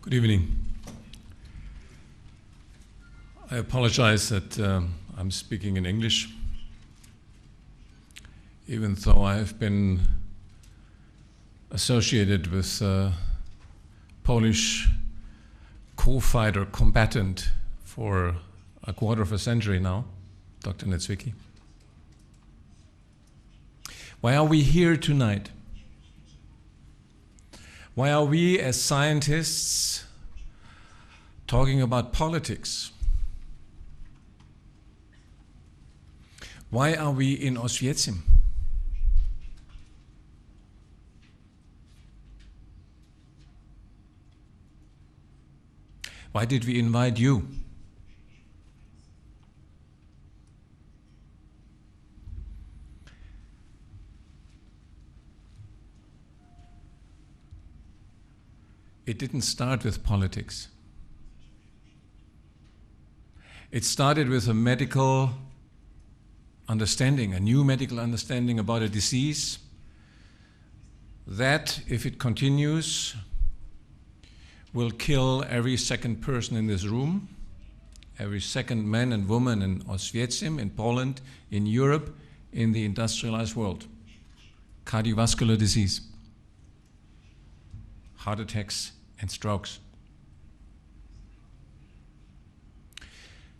Good evening. I apologize that I'm speaking in English, even though I have been associated with Polish co-fighter combatant for a quarter of a century now, Dr. Niedzwiecki. Why are we here tonight? Why are we as scientists talking about politics? Why are we in Auschwitz? Why did we invite you? It didn't start with politics. It started with a medical understanding, a new medical understanding about a disease that, if it continues, will kill every second person in this room, every second man and woman in Auschwitz, in Poland, in Europe, in the industrialized world. Cardiovascular disease, heart attacks and strokes.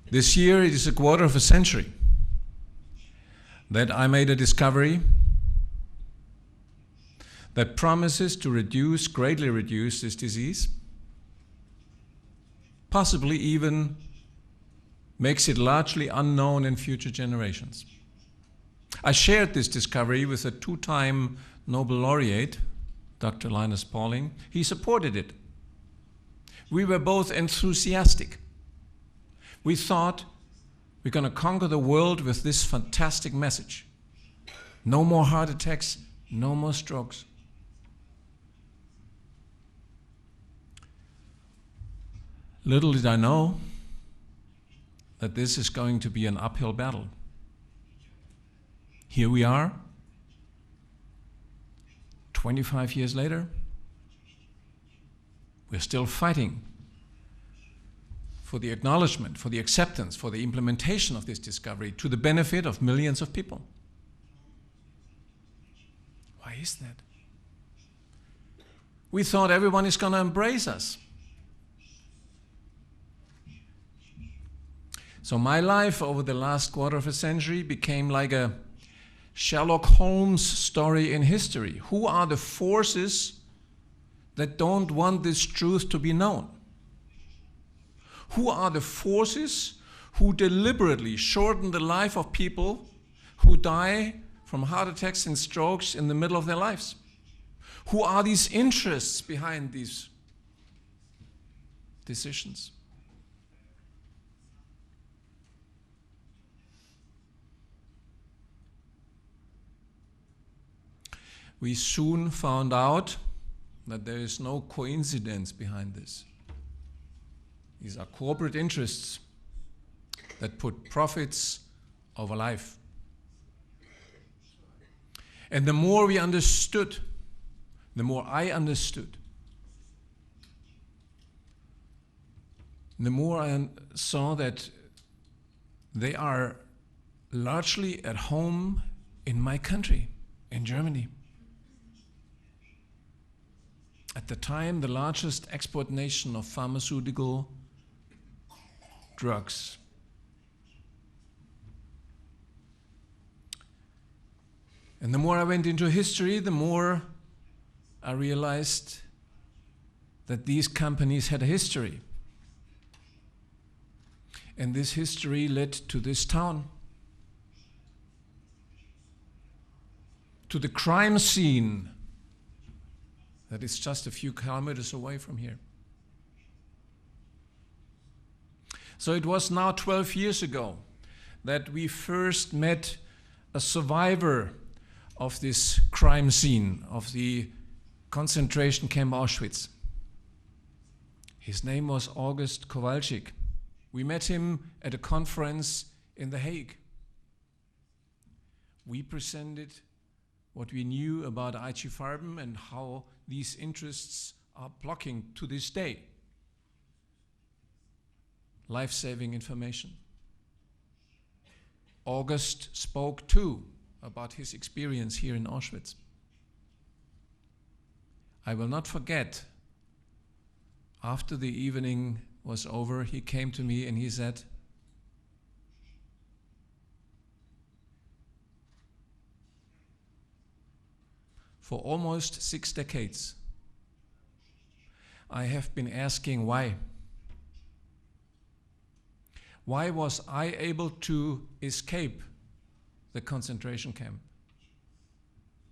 This year it is a quarter of a century that I made a discovery that promises to greatly reduce this disease, possibly even makes it largely unknown in future generations. I shared this discovery with a two-time Nobel laureate, Dr. Linus Pauling. He supported it. We were both enthusiastic. We thought we're going to conquer the world with this fantastic message. No more heart attacks, no more strokes. Little did I know that this is going to be an uphill battle. Here we are, 25 years later. We're still fighting for the acknowledgement, for the acceptance, for the implementation of this discovery to the benefit of millions of people. Why is that? We thought everyone is going to embrace us. So my life over the last quarter of a century became like a Sherlock Holmes story in history. Who are the forces that don't want this truth to be known? Who are the forces who deliberately shorten the life of people who die from heart attacks and strokes in the middle of their lives? Who are these interests behind these decisions? We soon found out that there is no coincidence behind this. These are corporate interests that put profits over life. And the more we understood, the more I understood, the more I saw that they are largely at home in my country, in Germany. At the time, the largest export nation of pharmaceutical drugs. And the more I went into history, the more I realized that these companies had a history. And this history led to this town, to the crime scene that is just a few kilometers away from here. So it was now 12 years ago that we first met a survivor of this crime scene, of the concentration camp Auschwitz. His name was August Kowalczyk. We met him at a conference in The Hague. We presented what we knew about IG Farben and how these interests are blocking to this day life-saving information. August spoke too about his experience here in Auschwitz. I will not forget, after the evening was over, he came to me and he said, "For almost 6 decades, I have been asking why. Why was I able to escape the concentration camp?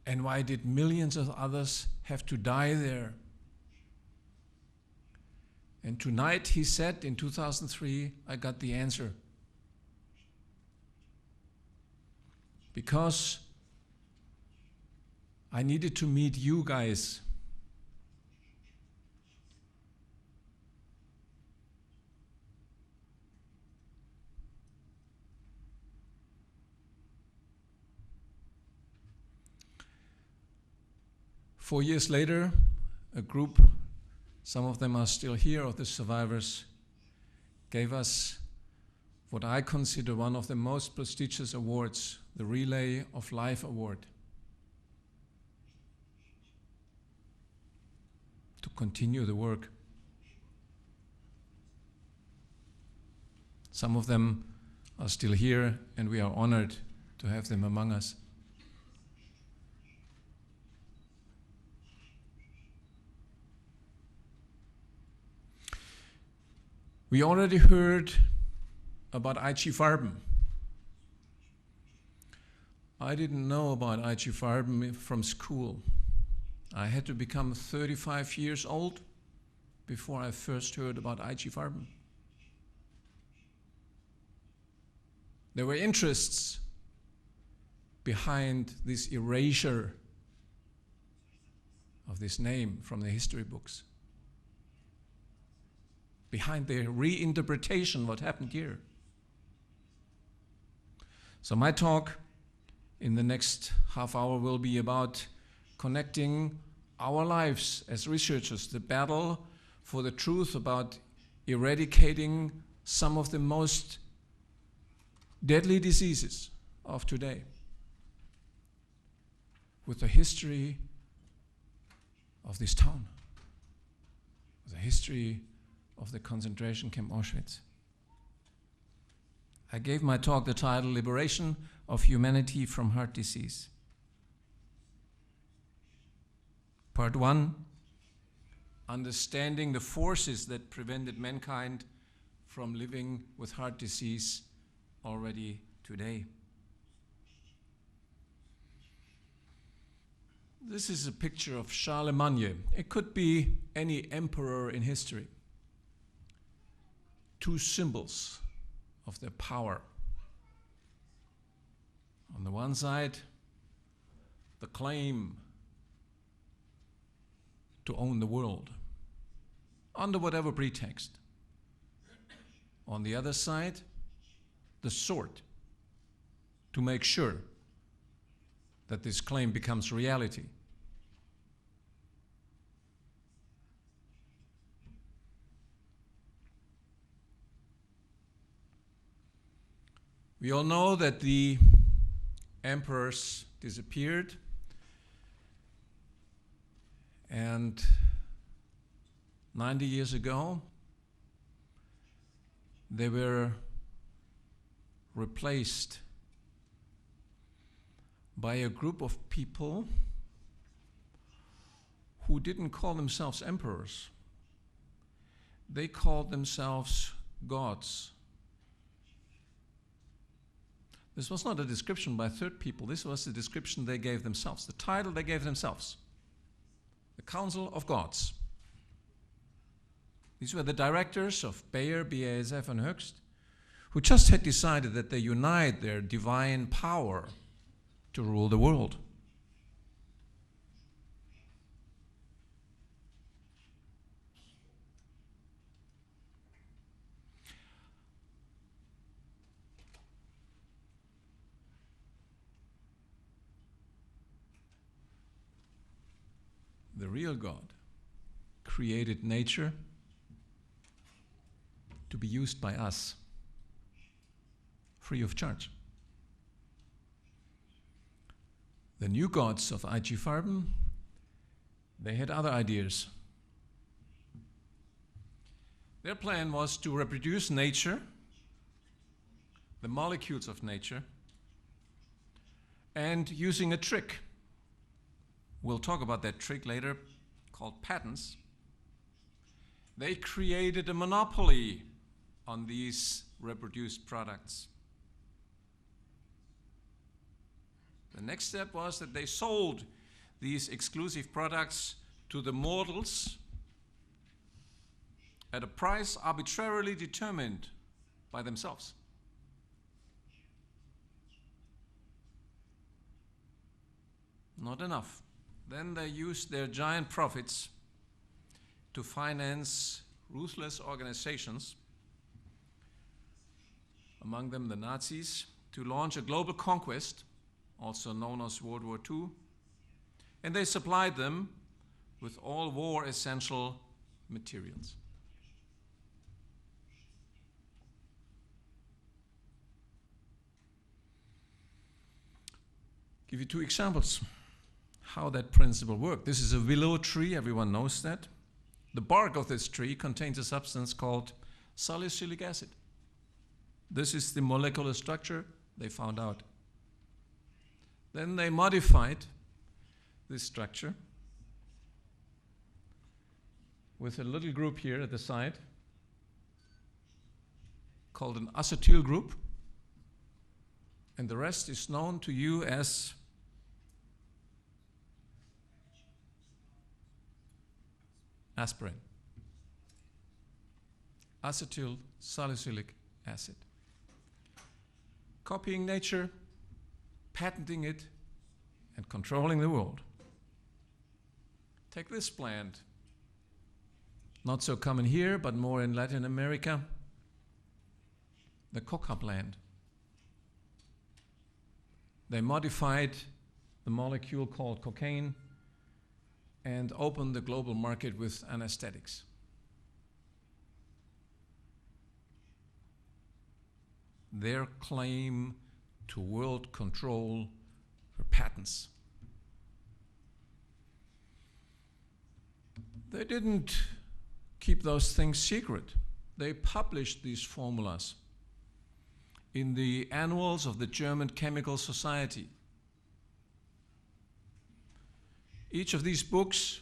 And why did millions of others have to die there?" And tonight, he said, in 2003, I got the answer. Because I needed to meet you guys. Four years later, a group, some of them are still here, of the survivors, gave us what I consider one of the most prestigious awards, the Relay of Life Award, to continue the work. Some of them are still here, and we are honored to have them among us. We already heard about IG Farben. I didn't know about IG Farben from school. I had to become 35 years old before I first heard about IG Farben. There were interests behind this erasure of this name from the history books, behind the reinterpretation what happened here. So my talk in the next half hour will be about connecting our lives as researchers, the battle for the truth about eradicating some of the most deadly diseases of today, with the history of this town, the history of the concentration camp Auschwitz. I gave my talk the title, Liberation of Humanity from Heart Disease. Part 1, understanding the forces that prevented mankind from living with heart disease already today. This is a picture of Charlemagne. It could be any emperor in history. Two symbols of their power. On the one side, the claim to own the world, under whatever pretext. On the other side, the sword, to make sure that this claim becomes reality. We all know that the emperors disappeared, and 90 years ago they were replaced by a group of people who didn't call themselves emperors. They called themselves gods. This was not a description by third people. This was the description they gave themselves, the title they gave themselves. The Council of Gods. These were the directors of Bayer, BASF, and Höchst, who just had decided that they unite their divine power to rule the world. The real God created nature to to be used by us, free of charge. The new gods of IG Farben, they had other ideas. Their plan was to reproduce nature, the molecules of nature, and using a trick. We'll talk about that trick later, called patents. They created a monopoly on these reproduced products. The next step was that they sold these exclusive products to the mortals at a price arbitrarily determined by themselves. Not enough. Then they used their giant profits to finance ruthless organizations, among them the Nazis, to launch a global conquest, also known as World War II, and they supplied them with all war essential materials. Give you two examples how that principle worked. This is a willow tree, everyone knows that. The bark of this tree contains a substance called salicylic acid. This is the molecular structure they found out. Then they modified this structure with a little group here at the side called an acetyl group, and the rest is known to you as aspirin. Acetyl salicylic acid. Copying nature, patenting it, and controlling the world. Take this plant, not so common here, but more in Latin America, the coca plant. They modified the molecule called cocaine and opened the global market with anesthetics. Their claim to world control were patents. They didn't keep those things secret. They published these formulas in the annuals of the German Chemical Society. Each of these books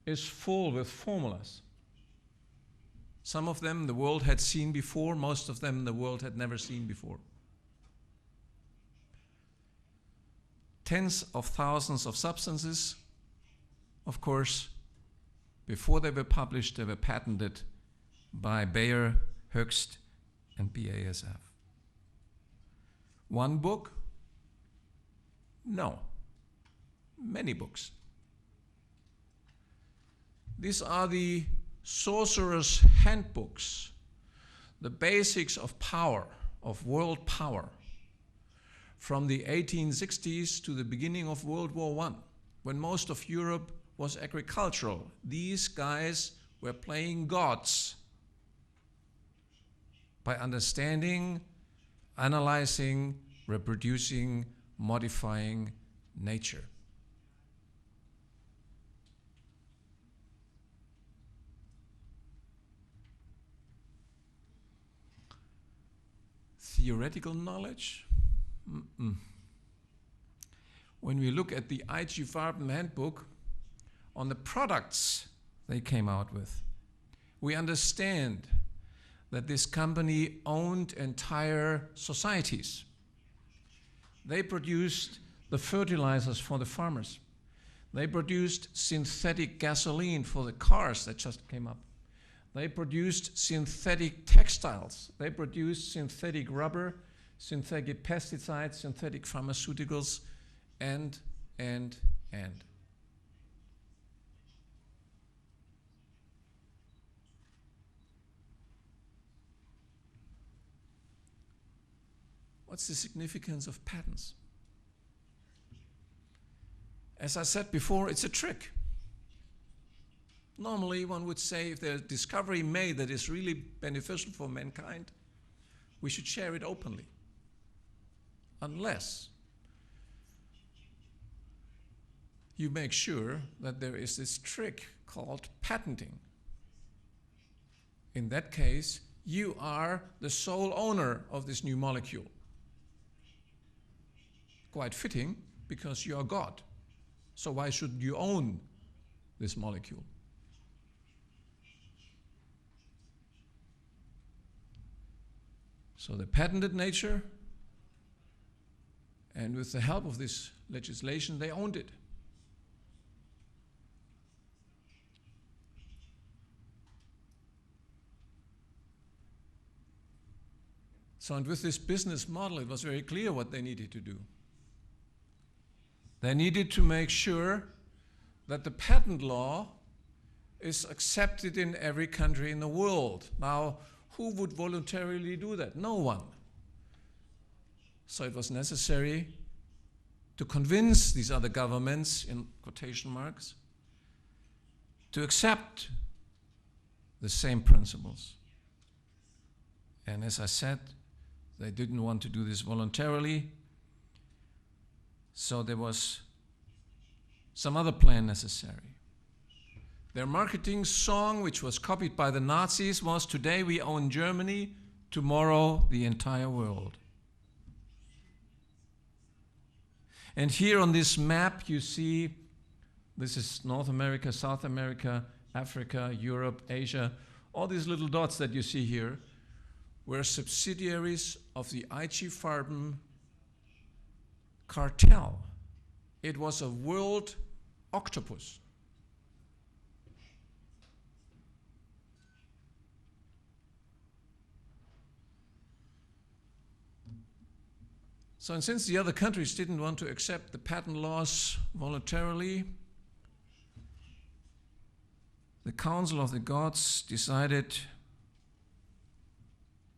is full with formulas. Some of them the world had seen before, most of them the world had never seen before. Tens of thousands of substances, of course, before they were published, they were patented by Bayer, Höchst, and BASF. One book? No. Many books. These are the sorcerer's handbooks, the basics of power, of world power, from the 1860s to the beginning of World War I, when most of Europe was agricultural. These guys were playing gods by understanding, analyzing, reproducing, modifying nature. Theoretical knowledge? When we look at the IG Farben handbook, on the products they came out with, we understand that this company owned entire societies. They produced the fertilizers for the farmers. They produced synthetic gasoline for the cars that just came up. They produced synthetic textiles. They produced synthetic rubber, synthetic pesticides, synthetic pharmaceuticals, and. What's the significance of patents? As I said before, it's a trick. Normally, one would say if there's a discovery made that is really beneficial for mankind, we should share it openly. Unless you make sure that there is this trick called patenting. In that case, you are the sole owner of this new molecule. Quite fitting, because you are God. So why should you own this molecule? So the patented nature, and with the help of this legislation, they owned it. So, and with this business model, it was very clear what they needed to do. They needed to make sure that the patent law is accepted in every country in the world. Now, who would voluntarily do that? No one. So it was necessary to convince these other governments, in quotation marks, to accept the same principles. And as I said, they didn't want to do this voluntarily, so there was some other plan necessary. Their marketing song, which was copied by the Nazis, was "Today we own Germany, tomorrow the entire world." And here on this map you see, this is North America, South America, Africa, Europe, Asia. All these little dots that you see here were subsidiaries of the IG Farben cartel. It was a world octopus. So, and since the other countries didn't want to accept the patent laws voluntarily, the Council of the Gods decided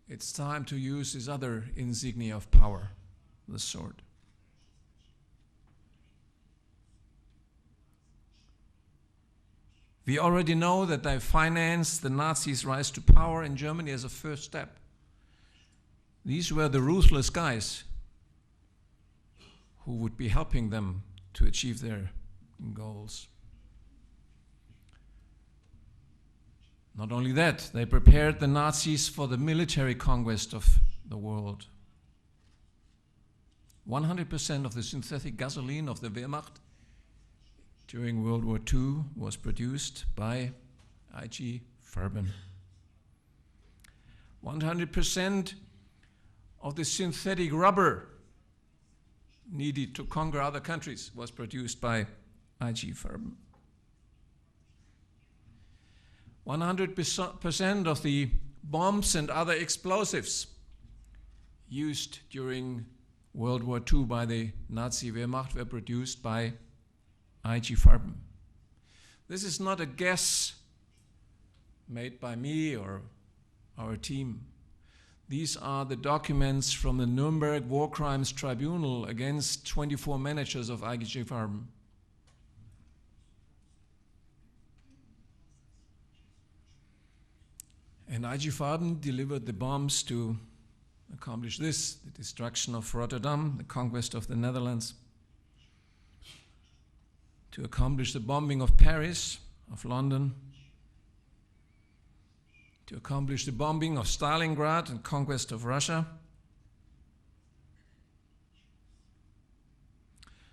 it's time to use this other insignia of power, the sword. We already know that they financed the Nazis' rise to power in Germany as a first step. These were the ruthless guys who would be helping them to achieve their goals. Not only that, they prepared the Nazis for the military conquest of the world. 100% of the synthetic gasoline of the Wehrmacht during World War II was produced by IG Farben. 100% of the synthetic rubber needed to conquer other countries was produced by IG Farben. 100% of the bombs and other explosives used during World War II by the Nazi Wehrmacht were produced by IG Farben. This is not a guess made by me or our team. These are the documents from the Nuremberg War Crimes Tribunal against 24 managers of IG Farben. And IG Farben delivered the bombs to accomplish this: the destruction of Rotterdam, the conquest of the Netherlands, to accomplish the bombing of Paris, of London, to accomplish the bombing of Stalingrad and conquest of Russia.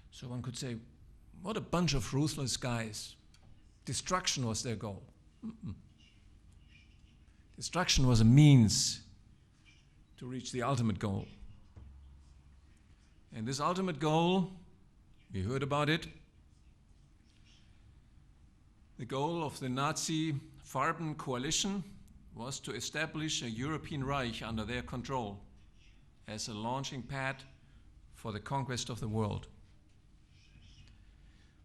So one could say, what a bunch of ruthless guys. Destruction was their goal. Destruction was a means to reach the ultimate goal. And this ultimate goal, we heard about it, the goal of the Nazi Farben coalition was to establish a European Reich under their control as a launching pad for the conquest of the world.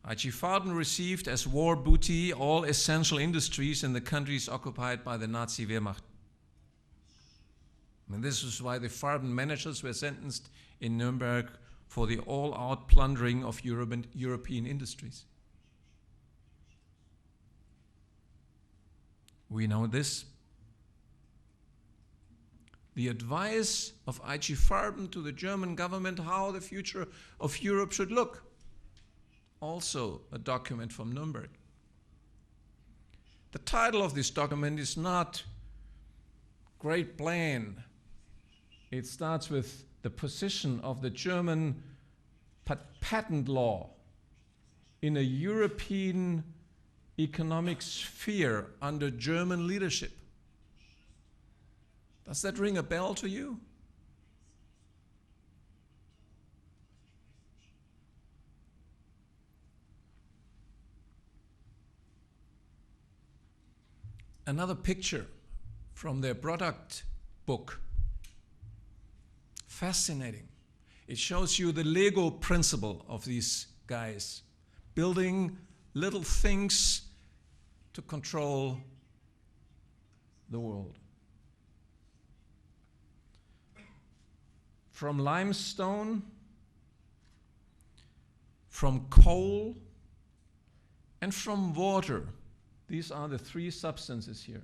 IG Farben received as war booty all essential industries in the countries occupied by the Nazi Wehrmacht. And this is why the Farben managers were sentenced in Nuremberg for the all-out plundering of European industries. We know this. The advice of IG Farben to the German government how the future of Europe should look. Also a document from Nuremberg. The title of this document is not Great Plan. It starts with the position of the German patent law in a European economic sphere under German leadership. Does that ring a bell to you? Another picture from their product book. Fascinating. It shows you the Lego principle of these guys, building little things to control the world. From limestone, from coal, and from water. These are the three substances here.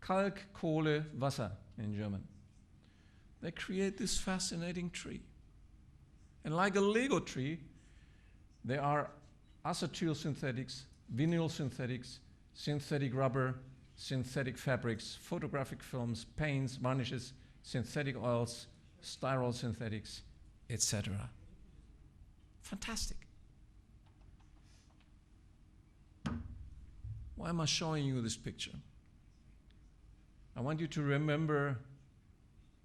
Kalk, Kohle, Wasser in German. They create this fascinating tree. And like a Lego tree, there are acetyl synthetics, vinyl synthetics, synthetic rubber, synthetic fabrics, photographic films, paints, varnishes, synthetic oils, styrol synthetics, etc. Fantastic. Why am I showing you this picture? I want you to remember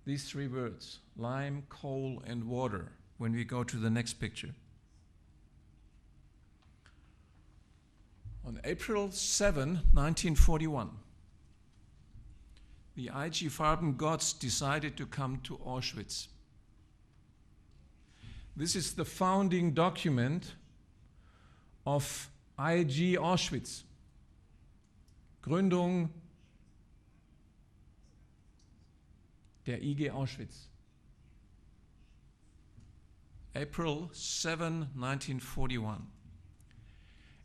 these three words, lime, coal, and water, when we go to the next picture. On April 7, 1941, the IG Farben gods decided to come to Auschwitz. This is the founding document of IG Auschwitz. Gründung der IG Auschwitz. April 7, 1941.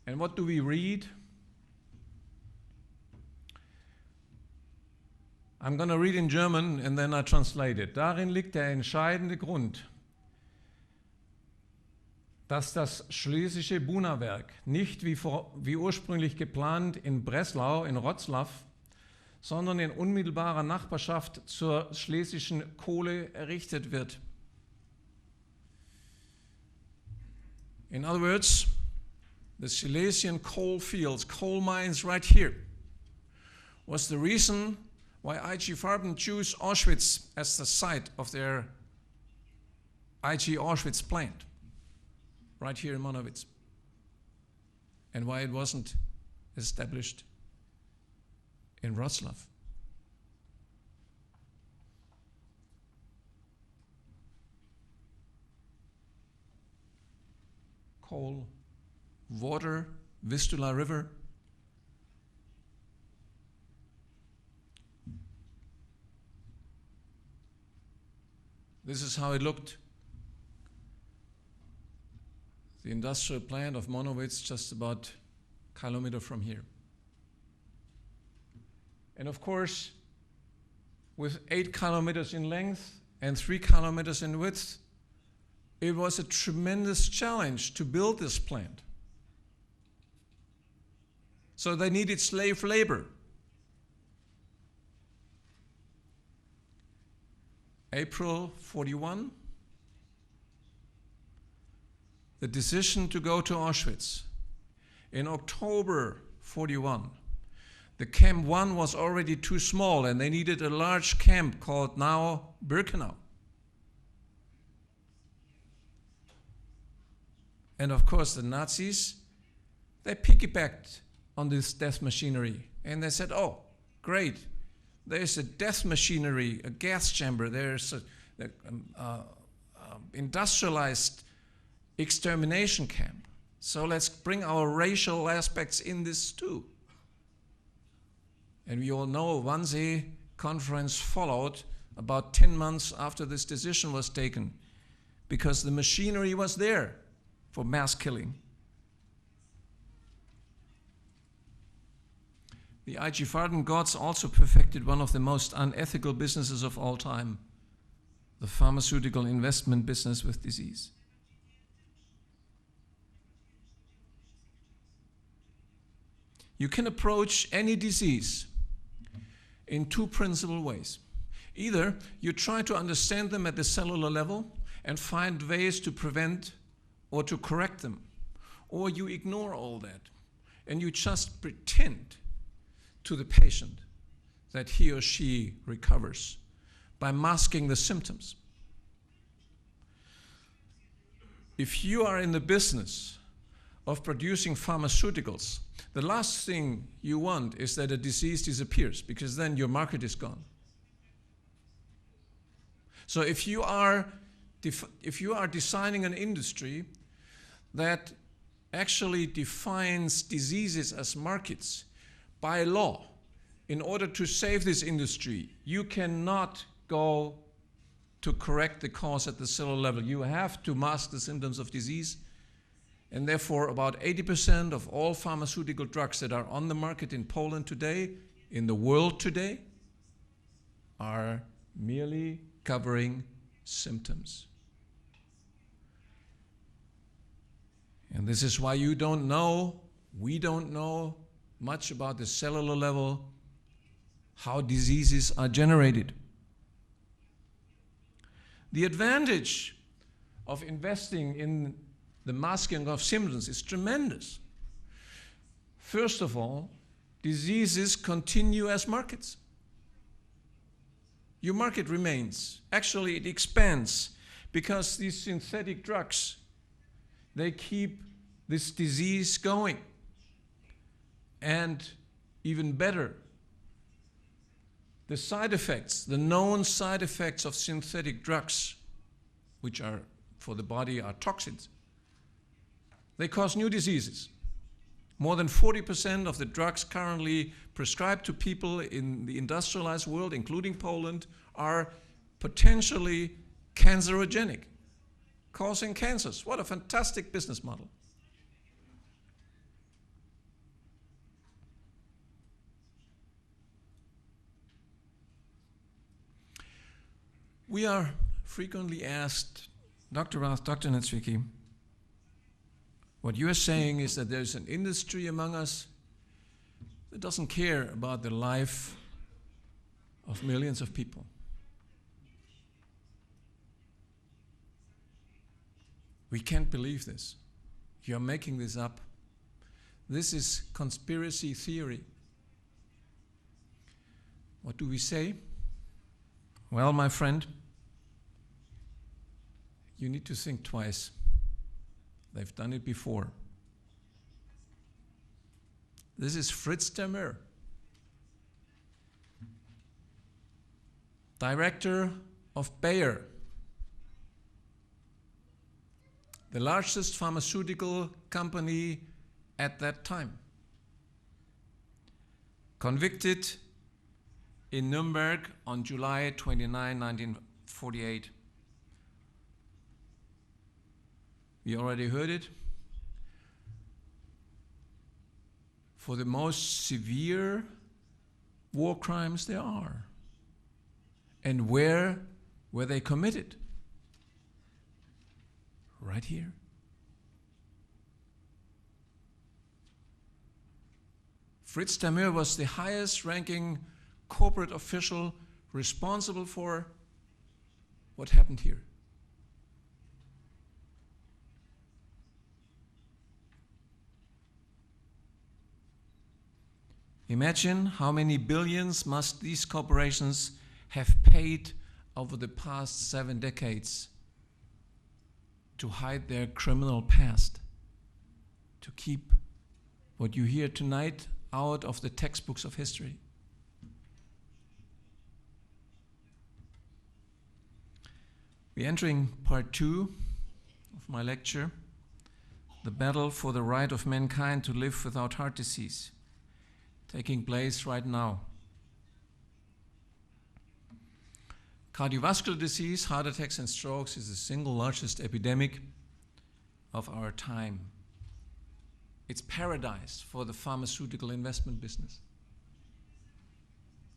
And what do we read? I'm going to read in German and then I translate it. Darin liegt der entscheidende Grund, dass das schlesische Buna-Werk nicht wie ursprünglich geplant in Breslau, in Wrocław, sondern in unmittelbarer Nachbarschaft zur schlesischen Kohle errichtet wird. In other words, the Silesian coal fields, coal mines right here, was the reason why IG Farben chose Auschwitz as the site of their IG Auschwitz plant, right here in Monowitz, and why it wasn't established in Wrocław. Coal, water, Vistula River. This is how it looked. The industrial plant of Monowitz, just about a kilometer from here. And of course, with 8 kilometers in length and 3 kilometers in width, it was a tremendous challenge to build this plant. So they needed slave labor. April 41, the decision to go to Auschwitz. In October 41, the Camp 1 was already too small and they needed a large camp called now Birkenau. And of course the Nazis, they piggybacked on this death machinery and they said, oh, great, there's a death machinery, a gas chamber, there's a industrialized extermination camp. So let's bring our racial aspects in this too. And we all know a Wannsee conference followed about 10 months after this decision was taken because the machinery was there for mass killing. The IG Farben gods also perfected one of the most unethical businesses of all time, the pharmaceutical investment business with disease. You can approach any disease in two principal ways. Either you try to understand them at the cellular level and find ways to prevent or to correct them, or you ignore all that and you just pretend to the patient that he or she recovers by masking the symptoms. If you are in the business of producing pharmaceuticals, the last thing you want is that a disease disappears, because then your market is gone. So if you are designing an industry that actually defines diseases as markets by law, in order to save this industry, you cannot go to correct the cause at the cellular level. You have to mask the symptoms of disease. And therefore, about 80% of all pharmaceutical drugs that are on the market in Poland today, in the world today, are merely covering symptoms. And this is why we don't know much about the cellular level, how diseases are generated. The advantage of investing in the masking of symptoms is tremendous. First of all, diseases continue as markets. Your market remains. Actually, it expands, because these synthetic drugs, they keep this disease going. And even better, the side effects, the known side effects of synthetic drugs, which are for the body are toxins, they cause new diseases. More than 40% of the drugs currently prescribed to people in the industrialized world, including Poland, are potentially cancerogenic, causing cancers. What a fantastic business model. We are frequently asked, Dr. Rath, Dr. Netsvicki, what you are saying is that there's an industry among us that doesn't care about the life of millions of people. We can't believe this. You're making this up. This is conspiracy theory. What do we say? Well, my friend, you need to think twice. They've done it before. This is Fritz Termer, director of Bayer, the largest pharmaceutical company at that time, convicted in Nuremberg on July 29, 1948. We already heard it. For the most severe war crimes there are. And where were they committed? Right here. Fritz Termer was the highest ranking corporate official responsible for what happened here. Imagine how many billions must these corporations have paid over the past 7 decades to hide their criminal past, to keep what you hear tonight out of the textbooks of history. We're entering part 2 of my lecture, The Battle for the Right of Mankind to Live Without Heart Disease, taking place right now. Cardiovascular disease, heart attacks and strokes, is the single largest epidemic of our time. It's paradise for the pharmaceutical investment business.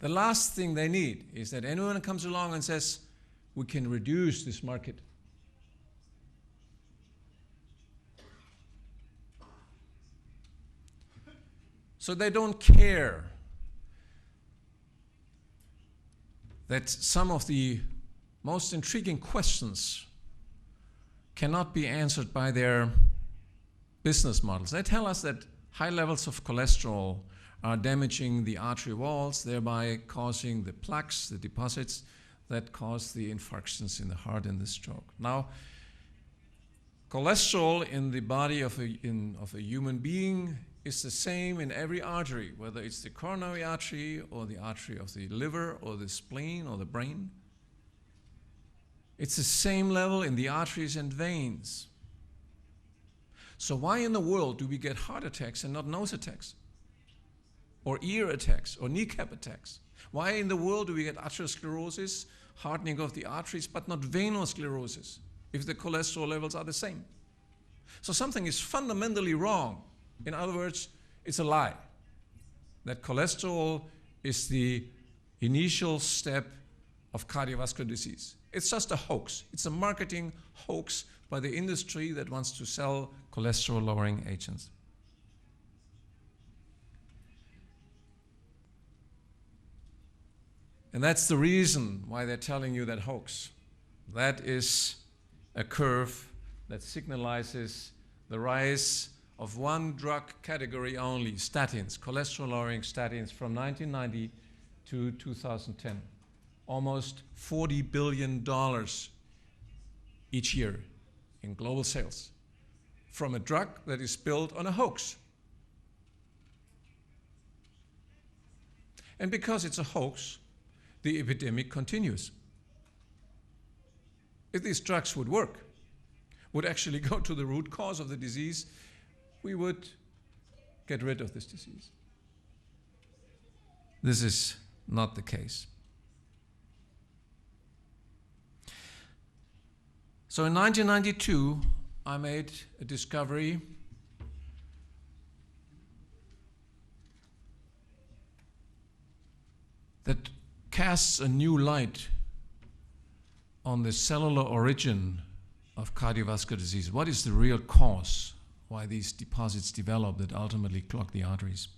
The last thing they need is that anyone comes along and says, we can reduce this market. So they don't care that some of the most intriguing questions cannot be answered by their business models. They tell us that high levels of cholesterol are damaging the artery walls, thereby causing the plaques, the deposits that cause the infarctions in the heart and the stroke. Now, cholesterol in the body of a human being is the same in every artery, whether it's the coronary artery or the artery of the liver or the spleen or the brain. It's the same level in the arteries and veins. So why in the world do we get heart attacks and not nose attacks? Or ear attacks or kneecap attacks? Why in the world do we get atherosclerosis, hardening of the arteries, but not venous sclerosis, if the cholesterol levels are the same? So something is fundamentally wrong. In other words, it's a lie that cholesterol is the initial step of cardiovascular disease. It's just a hoax. It's a marketing hoax by the industry that wants to sell cholesterol-lowering agents. And that's the reason why they're telling you that hoax. That is a curve that signalizes the rise of one drug category only, statins, cholesterol-lowering statins, from 1990 to 2010. Almost $40 billion each year in global sales from a drug that is built on a hoax. And because it's a hoax, the epidemic continues. If these drugs would work, would actually go to the root cause of the disease, we would get rid of this disease. This is not the case. So in 1992, I made a discovery that casts a new light on the cellular origin of cardiovascular disease. What is the real cause why these deposits develop that ultimately clog the arteries?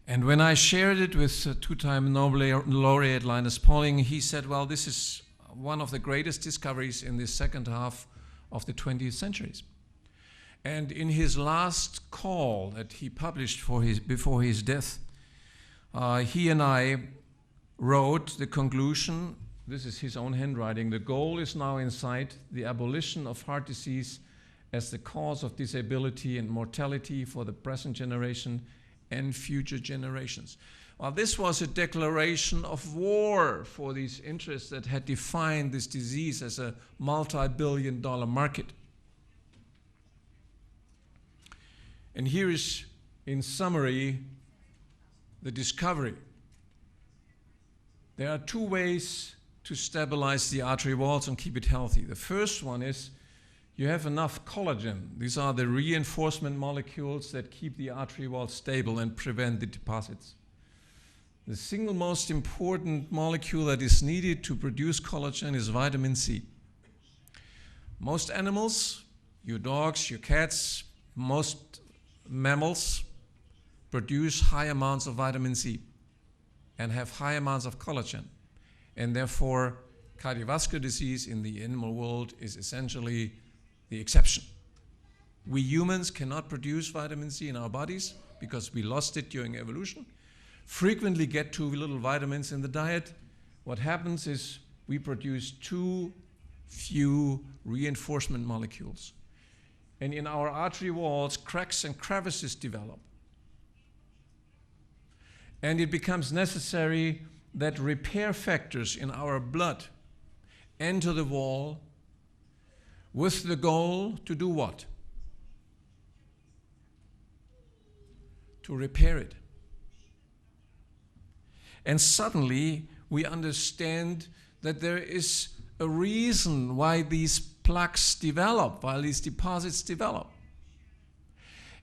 And when I shared it with two-time Nobel laureate Linus Pauling, he said, well, this is one of the greatest discoveries in the second half of the 20th century. And in his last call that he published before his death, he and I wrote the conclusion. This is his own handwriting. The goal is now in sight, the abolition of heart disease as the cause of disability and mortality for the present generation and future generations. Well, this was a declaration of war for these interests that had defined this disease as a multi-billion-dollar market. And here is, in summary, the discovery. There are two ways to stabilize the artery walls and keep it healthy. The first one is you have enough collagen. These are the reinforcement molecules that keep the artery wall stable and prevent the deposits. The single most important molecule that is needed to produce collagen is vitamin C. Most animals, your dogs, your cats, most mammals produce high amounts of vitamin C and have high amounts of collagen. And therefore, cardiovascular disease in the animal world is essentially the exception. We humans cannot produce vitamin C in our bodies because we lost it during evolution. Frequently get too little vitamins in the diet. What happens is we produce too few reinforcement molecules. And in our artery walls, cracks and crevices develop. And it becomes necessary that repair factors in our blood enter the wall with the goal to do what? To repair it. And suddenly we understand that there is a reason why these plaques develop, why these deposits develop.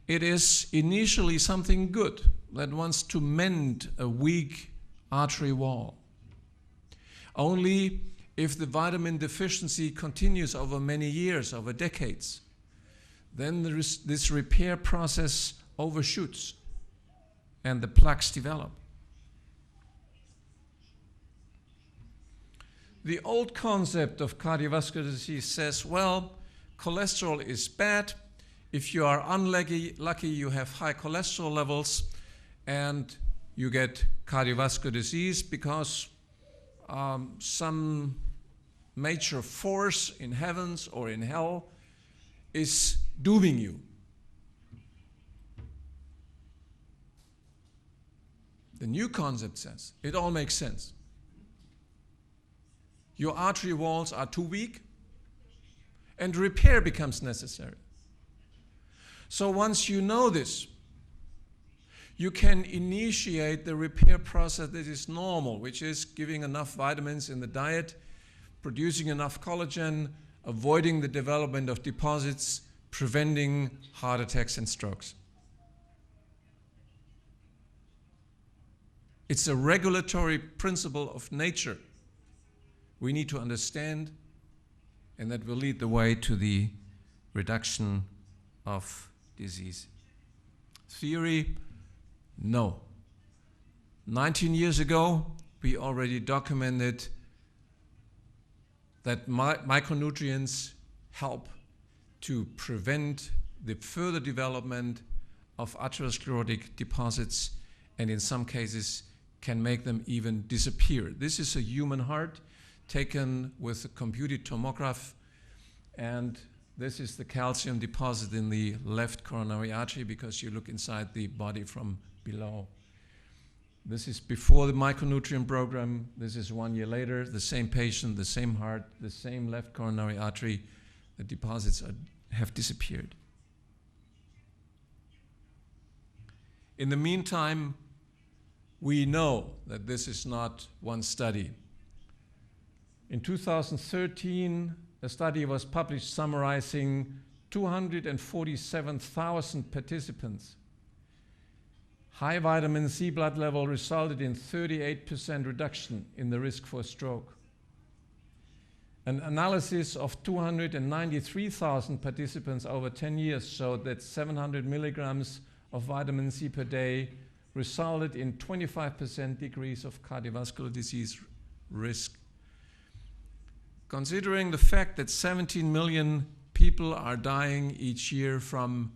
It is initially something good that wants to mend a weak artery wall. Only if the vitamin deficiency continues over many years, over decades, then this repair process overshoots and the plaques develop. The old concept of cardiovascular disease says, well, cholesterol is bad. If you are unlucky, you have high cholesterol levels and you get cardiovascular disease because some major force in heavens or in hell is dooming you. The new concept says it all makes sense. Your artery walls are too weak and repair becomes necessary. So once you know this, you can initiate the repair process that is normal, which is giving enough vitamins in the diet, producing enough collagen, avoiding the development of deposits, preventing heart attacks and strokes. It's a regulatory principle of nature we need to understand, and that will lead the way to the reduction of disease. Theory, no. 19 years ago, we already documented that micronutrients help to prevent the further development of atherosclerotic deposits, and in some cases can make them even disappear. This is a human heart taken with a computed tomograph, and this is the calcium deposit in the left coronary artery because you look inside the body from below. This is before the micronutrient program. This is 1 year later, the same patient, the same heart, the same left coronary artery. The deposits have disappeared. In the meantime, we know that this is not one study. In 2013, a study was published summarizing 247,000 participants. High vitamin C blood level resulted in 38% reduction in the risk for stroke. An analysis of 293,000 participants over 10 years showed that 700 milligrams of vitamin C per day resulted in 25% decrease of cardiovascular disease risk. Considering the fact that 17 million people are dying each year from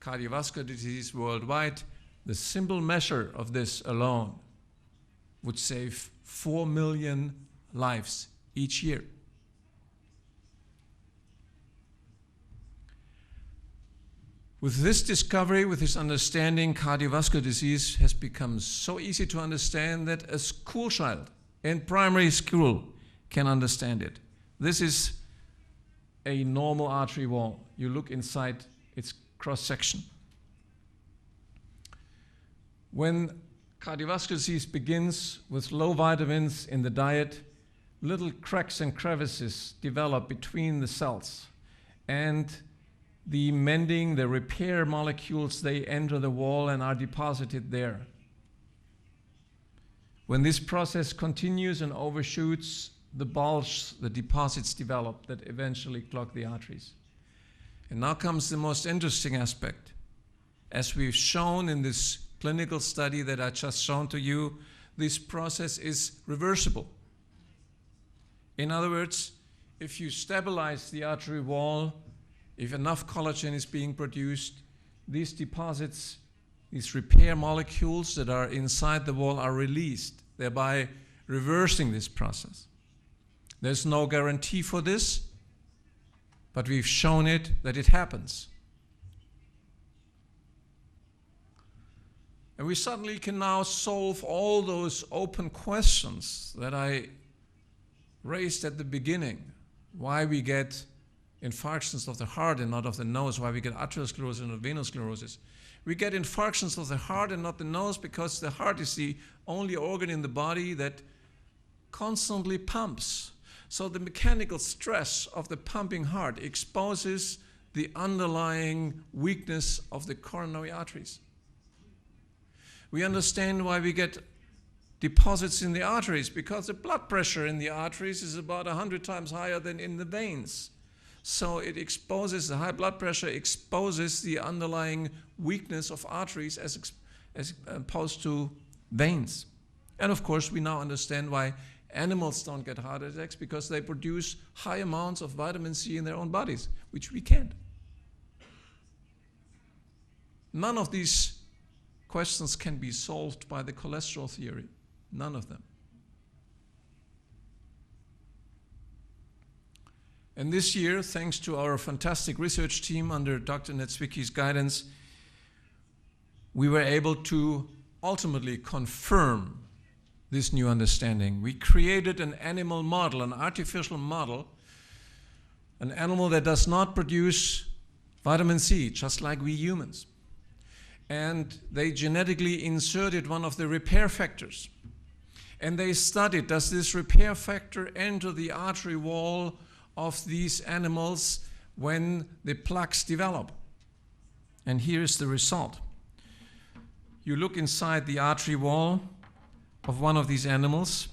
cardiovascular disease worldwide, the simple measure of this alone would save 4 million lives each year. With this discovery, with this understanding, cardiovascular disease has become so easy to understand that a school child in primary school can understand it. This is a normal artery wall. You look inside its cross-section. When cardiovascular disease begins with low vitamins in the diet, little cracks and crevices develop between the cells, and the mending, the repair molecules, they enter the wall and are deposited there. When this process continues and overshoots, the bulge, the deposits develop that eventually clog the arteries. And now comes the most interesting aspect. As we've shown in this clinical study that I just shown to you, this process is reversible. In other words, if you stabilize the artery wall, if enough collagen is being produced, these deposits, these repair molecules that are inside the wall are released, thereby reversing this process. There's no guarantee for this, but we've shown it that it happens. And we suddenly can now solve all those open questions that I raised at the beginning. Why we get infarctions of the heart and not of the nose, why we get atherosclerosis and not venous sclerosis. We get infarctions of the heart and not the nose because the heart is the only organ in the body that constantly pumps. So the mechanical stress of the pumping heart exposes the underlying weakness of the coronary arteries. We understand why we get deposits in the arteries because the blood pressure in the arteries is about 100 times higher than in the veins. So it exposes, the high blood pressure exposes the underlying weakness of arteries as opposed to veins. And of course, we now understand why animals don't get heart attacks, because they produce high amounts of vitamin C in their own bodies, which we can't. None of these questions can be solved by the cholesterol theory. None of them. And this year, thanks to our fantastic research team under Dr. Netswicky's guidance, we were able to ultimately confirm this new understanding. We created an animal model, an artificial model, an animal that does not produce vitamin C, just like we humans. And they genetically inserted one of the repair factors. And they studied, does this repair factor enter the artery wall of these animals when the plaques develop? And here is the result. You look inside the artery wall of one of these animals,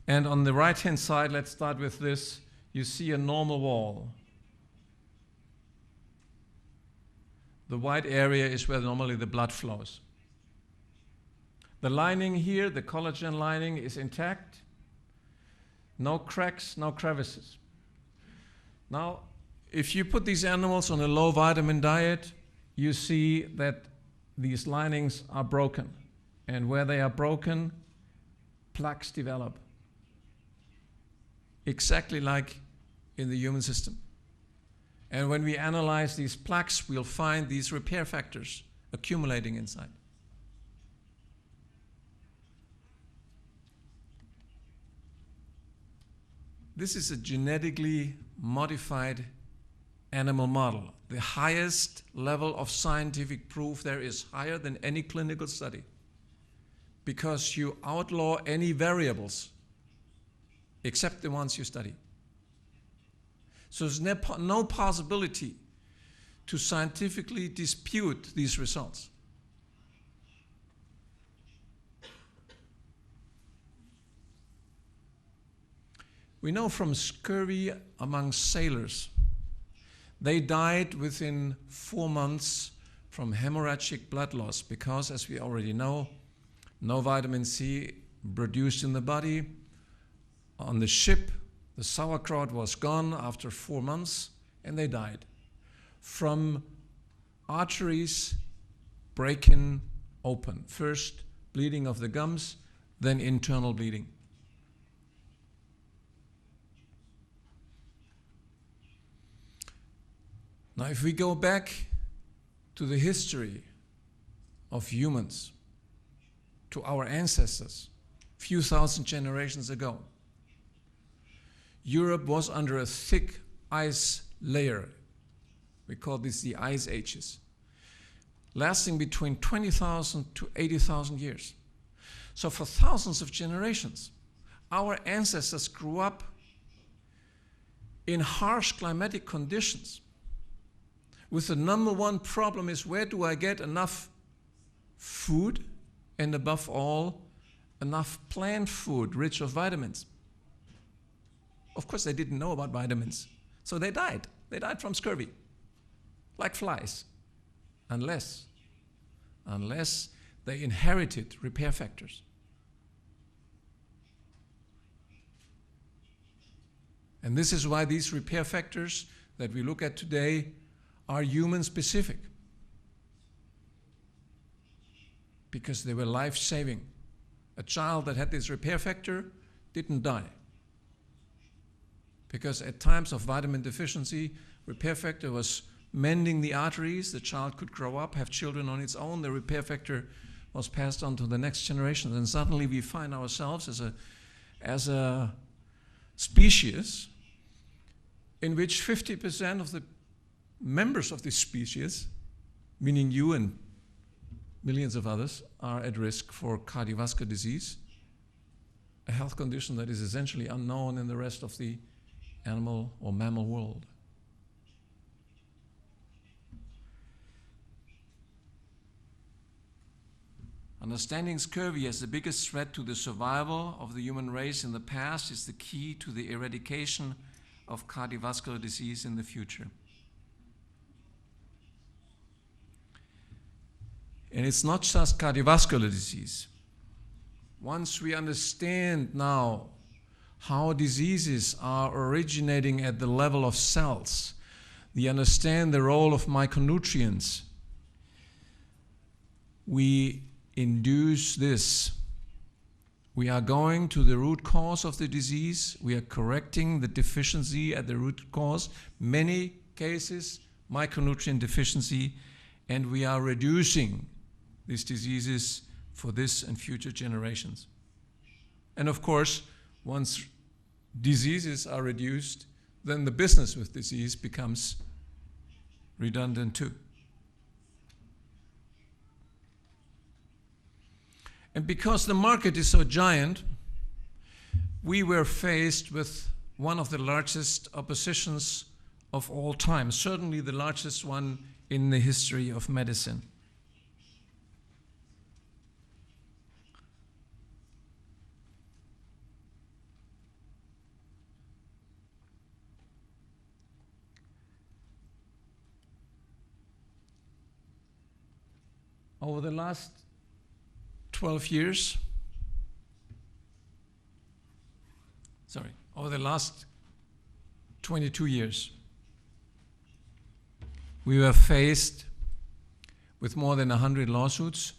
and on the right-hand side, let's start with this, you see a normal wall. The white area is where normally the blood flows. The lining here, the collagen lining, is intact. No cracks, no crevices. Now, if you put these animals on a low vitamin diet, you see that these linings are broken. And where they are broken, plaques develop. Exactly like in the human system. And when we analyze these plaques, we'll find these repair factors accumulating inside. This is a genetically modified animal model. The highest level of scientific proof there is, higher than any clinical study, because you outlaw any variables except the ones you study. So there's no possibility to scientifically dispute these results. We know from scurvy among sailors, they died within 4 months from hemorrhagic blood loss because, as we already know, no vitamin C produced in the body. On the ship, the sauerkraut was gone after 4 months, and they died from arteries breaking open. First, bleeding of the gums, then internal bleeding. Now, if we go back to the history of humans, to our ancestors, a few thousand generations ago, Europe was under a thick ice layer. We call this the Ice Ages, lasting between 20,000 to 80,000 years. So for thousands of generations, our ancestors grew up in harsh climatic conditions, with the number one problem is, where do I get enough food, and above all, enough plant food rich of vitamins? Of course, they didn't know about vitamins, so they died. They died from scurvy, like flies, unless they inherited repair factors. And this is why these repair factors that we look at today are human specific, because they were life-saving. A child that had this repair factor didn't die, because at times of vitamin deficiency, repair factor was mending the arteries. The child could grow up, have children on its own. The repair factor was passed on to the next generation, and suddenly we find ourselves as a species in which 50% of the members of this species, meaning you and millions of others, are at risk for cardiovascular disease, a health condition that is essentially unknown in the rest of the animal or mammal world. Understanding scurvy as the biggest threat to the survival of the human race in the past is the key to the eradication of cardiovascular disease in the future. And it's not just cardiovascular disease. Once we understand now how diseases are originating at the level of cells, we understand the role of micronutrients, we induce this. We are going to the root cause of the disease. We are correcting the deficiency at the root cause, many cases micronutrient deficiency, and we are reducing these diseases for this and future generations. And of course, once diseases are reduced, then the business with disease becomes redundant too. And because the market is so giant, we were faced with one of the largest oppositions of all time, certainly the largest one in the history of medicine. Over the last 12 years, over the last 22 years, we were faced with more than 100 lawsuits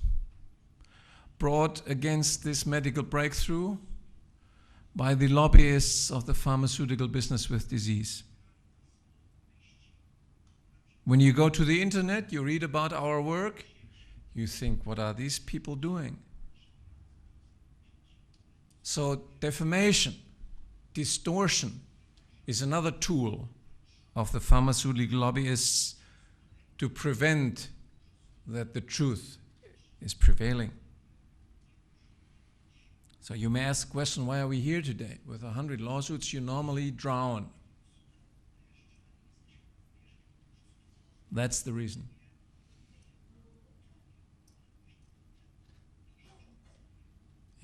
brought against this medical breakthrough by the lobbyists of the pharmaceutical business with disease. When you go to the internet, you read about our work, you think, what are these people doing? So defamation, distortion is another tool of the pharmaceutical lobbyists to prevent that the truth is prevailing. So you may ask the question, why are we here today? With 100 lawsuits, you normally drown. That's the reason.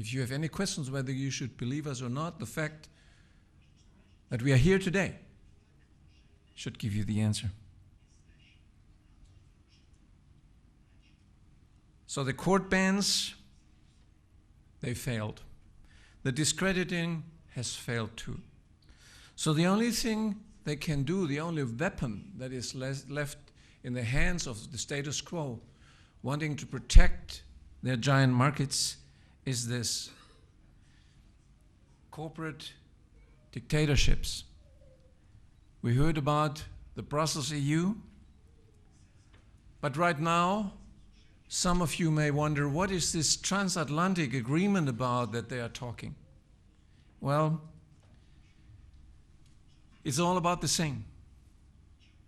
If you have any questions whether you should believe us or not, the fact that we are here today should give you the answer. So the court bans, they failed. The discrediting has failed too. So the only thing they can do, the only weapon that is left in the hands of the status quo, wanting to protect their giant markets, is this: corporate dictatorships. We heard about the Brussels EU, but right now, some of you may wonder, what is this transatlantic agreement about that they are talking? Well, it's all about the same.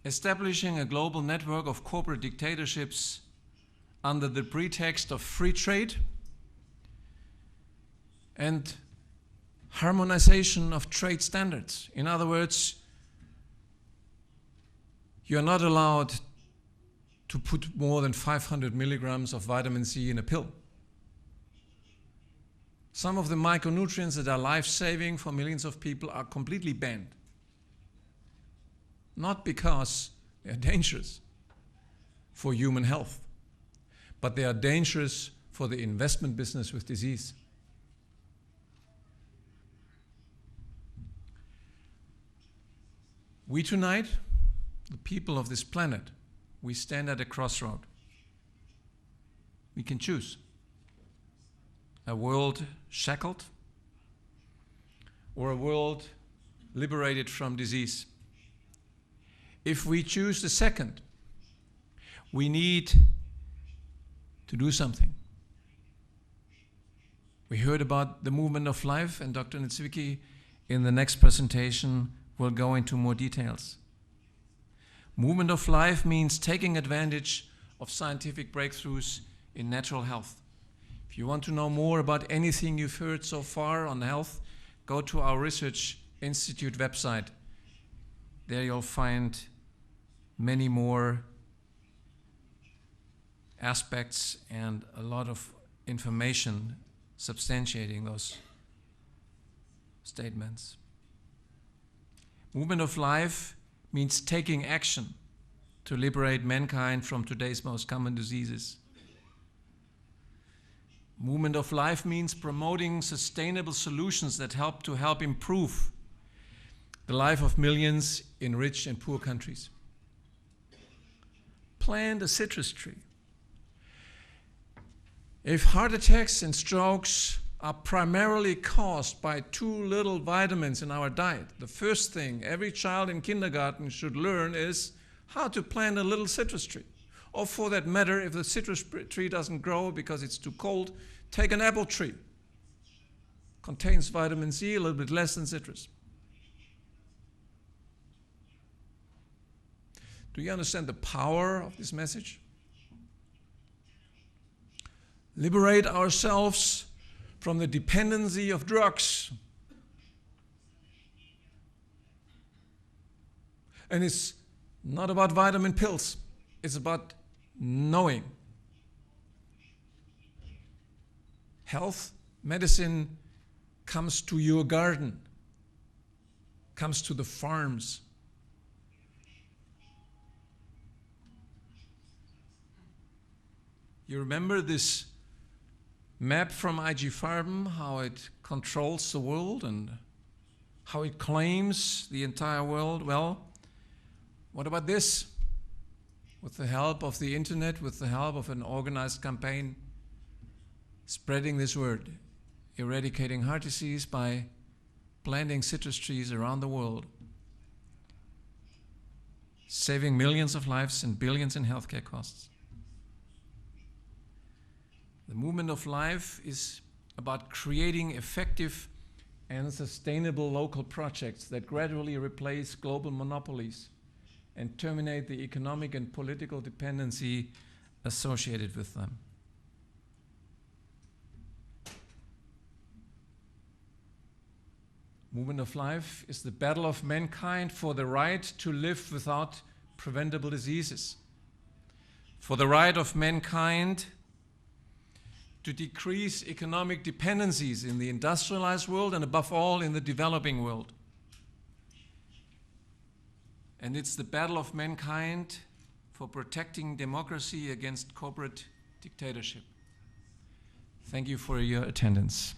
Establishing a global network of corporate dictatorships under the pretext of free trade and harmonization of trade standards. In other words, you're not allowed to put more than 500 milligrams of vitamin C in a pill. Some of the micronutrients that are life-saving for millions of people are completely banned. Not because they are dangerous for human health, but they are dangerous for the investment business with disease. We tonight, the people of this planet, we stand at a crossroad. We can choose a world shackled or a world liberated from disease. If we choose the second, we need to do something. We heard about the movement of life, and Dr. Nitzwicki in the next presentation will go into more details. Movement of life means taking advantage of scientific breakthroughs in natural health. If you want to know more about anything you've heard so far on health, go to our Research Institute website. There you'll find many more aspects and a lot of information substantiating those statements. Movement of life means taking action to liberate mankind from today's most common diseases. Movement of life means promoting sustainable solutions that help improve the life of millions in rich and poor countries. Plant a citrus tree. If heart attacks and strokes are primarily caused by too little vitamins in our diet, the first thing every child in kindergarten should learn is how to plant a little citrus tree. Or for that matter, if the citrus tree doesn't grow because it's too cold, take an apple tree. Contains vitamin C, a little bit less than citrus. Do you understand the power of this message? Liberate ourselves from the dependency of drugs. And it's not about vitamin pills. It's about knowing. Health, medicine comes to your garden, comes to the farms. You remember this map from IG Farben, how it controls the world and how it claims the entire world? Well, what about this? With the help of the internet, with the help of an organized campaign, spreading this word, eradicating heart disease by planting citrus trees around the world, saving millions of lives and billions in healthcare costs. The movement of life is about creating effective and sustainable local projects that gradually replace global monopolies and terminate the economic and political dependency associated with them. Movement of life is the battle of mankind for the right to live without preventable diseases, for the right of mankind to decrease economic dependencies in the industrialized world and above all in the developing world. And it's the battle of mankind for protecting democracy against corporate dictatorship. Thank you for your attendance.